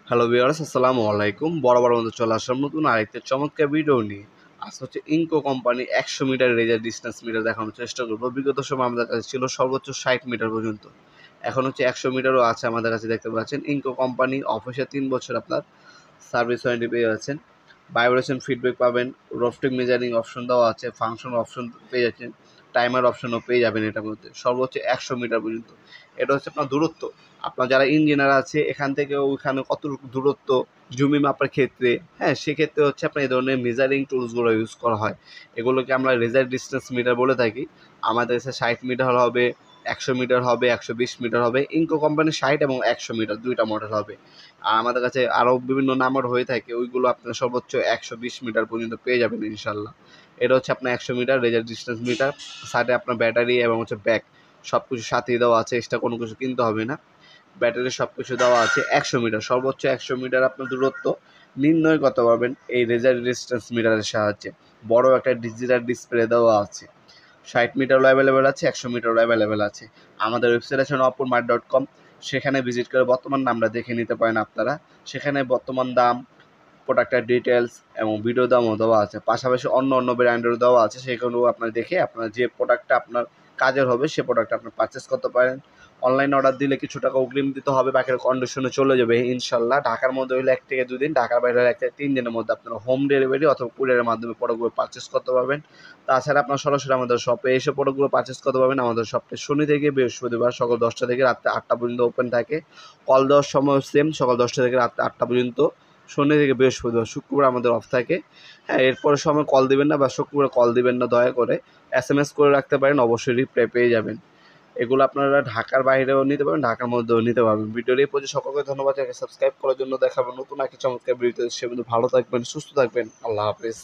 Hello viewers, আসসালামু আলাইকুম। বরাবর মতো চলে আসলাম নতুন আরেকটা চমৎকার ভিডিও নিয়ে। আজ হচ্ছে ইনকো কোম্পানি 100 মিটার রেজার ডিস্টেন্স মিটার দেখানোর চেষ্টা করবো। বিগত সময় আমাদের কাছে ছিল সর্বোচ্চ 60 মিটার পর্যন্ত। এখন হচ্ছে 100 মিটারও আছে আমাদের কাছে, দেখতে পাচ্ছেন। ইনকো কোম্পানি অফিসে 3 বছর আপনার সার্ভিস ওয়ারেন্টি পেয়ে যাচ্ছেন। ভাইব্রেশন ফিডব্যাক পাবেন, রোস্টিং মেজারিং অপশন দেওয়া আছে, ফাংশন অপশন পেয়ে যাচ্ছেন, টাইমার অপশনও পেয়ে যাবেন এটার মধ্যে। সর্বোচ্চ 100 মিটার পর্যন্ত। এটা হচ্ছে আপনার দূরত্ব। আপনার যারা ইঞ্জিনিয়ার আছে এখান থেকে ওইখানে কতটুকু দূরত্ব জমি মাপার ক্ষেত্রে, হ্যাঁ, সেক্ষেত্রে হচ্ছে আপনার এই ধরনের মেজারিং টুলসগুলো ইউজ করা হয়। এগুলোকে আমরা রেজার ডিস্টেন্স মিটার বলে থাকি। আমাদের কাছে 60 মিটার হবে, 100 মিটার হবে, 120 মিটার হবে। ইনকো কোম্পানির 60 এবং 100 মিটার দুইটা মডেল হবে। আর আমাদের কাছে আরও বিভিন্ন নাম্বার হয়ে থাকে, ওইগুলো আপনার সর্বোচ্চ 120 মিটার পর্যন্ত পেয়ে যাবেন ইনশাল্লাহ। এটা হচ্ছে আপনার 100 মিটার রেজার ডিস্টেন্স মিটার। সাইডে আপনার ব্যাটারি এবং হচ্ছে ব্যাক সব কিছু সাথেই দেওয়া আছে, এক্সট্রা কোনো কিছু কিনতে হবে না। ব্যাটারি সব কিছু দেওয়া আছে। 100 মিটার, সর্বোচ্চ 100 মিটার আপনার দূরত্ব নির্ণয় করতে পারবেন এই রেজার ডিস্টেন্স মিটারের সাহায্যে। বড় একটা ডিজিটাল ডিসপ্লে দেওয়া আছে। 60 মিটারও অ্যাভেলেবেল আছে, 100 মিটারও অ্যাভেলেবেল আছে। আমাদের ওয়েবসাইট আছে nopurmart.com, সেখানে ভিজিট করে বর্তমান দামটা দেখে নিতে পারেন আপনারা। সেখানে বর্তমান দাম, প্রোডাক্টের ডিটেলস এবং ভিডিও দামও দেওয়া আছে। পাশাপাশি অন্য ব্র্যান্ডেরও দেওয়া আছে, সেগুলো আপনার দেখে আপনার যে প্রোডাক্টটা আপনার কাজের হবে সে প্রোডাক্টটা আপনি পারচেস করতে পারেন। অনলাইনে অর্ডার দিলে কিছু টাকা অগ্রিম দিতে হবে, বাকির কন্ডিশনে চলে যাবে ইনশাল্লাহ। ঢাকার মধ্যে হলে 1 থেকে 2 দিন, ঢাকার বাইরে হলে 1 থেকে 3 দিনের মধ্যে আপনারা হোম ডেলিভারি অথবা কুরিয়ারের মাধ্যমে প্রোডাক্টগুলো পারচেস করতে পারবেন। তাছাড়া আপনার সরাসরি আমাদের শপে এসে প্রোডাক্টগুলো পারচেস করতে পারবেন। আমাদের শপটি শনি থেকে বৃহস্পতিবার সকাল 10টা থেকে রাত্রে 8টা পর্যন্ত ওপেন থাকে। কল দেওয়ার সময় সেম, সকাল 10টা থেকে রাত্রে 8টা পর্যন্ত শনি থেকে বৃহস্পতিবার। শুক্রবার আমাদের অফ থাকে। হ্যাঁ, এরপরের সময় কল দিবেন না বা শুক্রবার কল দিবেন না, দয়া করে SMS করে রাখতে পারেন, অবশ্যই রিপ্লাই পেয়ে যাবেন। এগুলো আপনারা ঢাকার বাইরেও নিতে পারবেন, ঢাকার মধ্যেও নিতে পারবেন। ভিডিওর এই পর্যন্ত সকলকে ধন্যবাদ, সাবস্ক্রাইব করার জন্য। দেখাবেন নতুন একটা চমৎকার ভিডিও। সে ভালো থাকবেন, সুস্থ থাকবেন। আল্লাহ হাফেজ।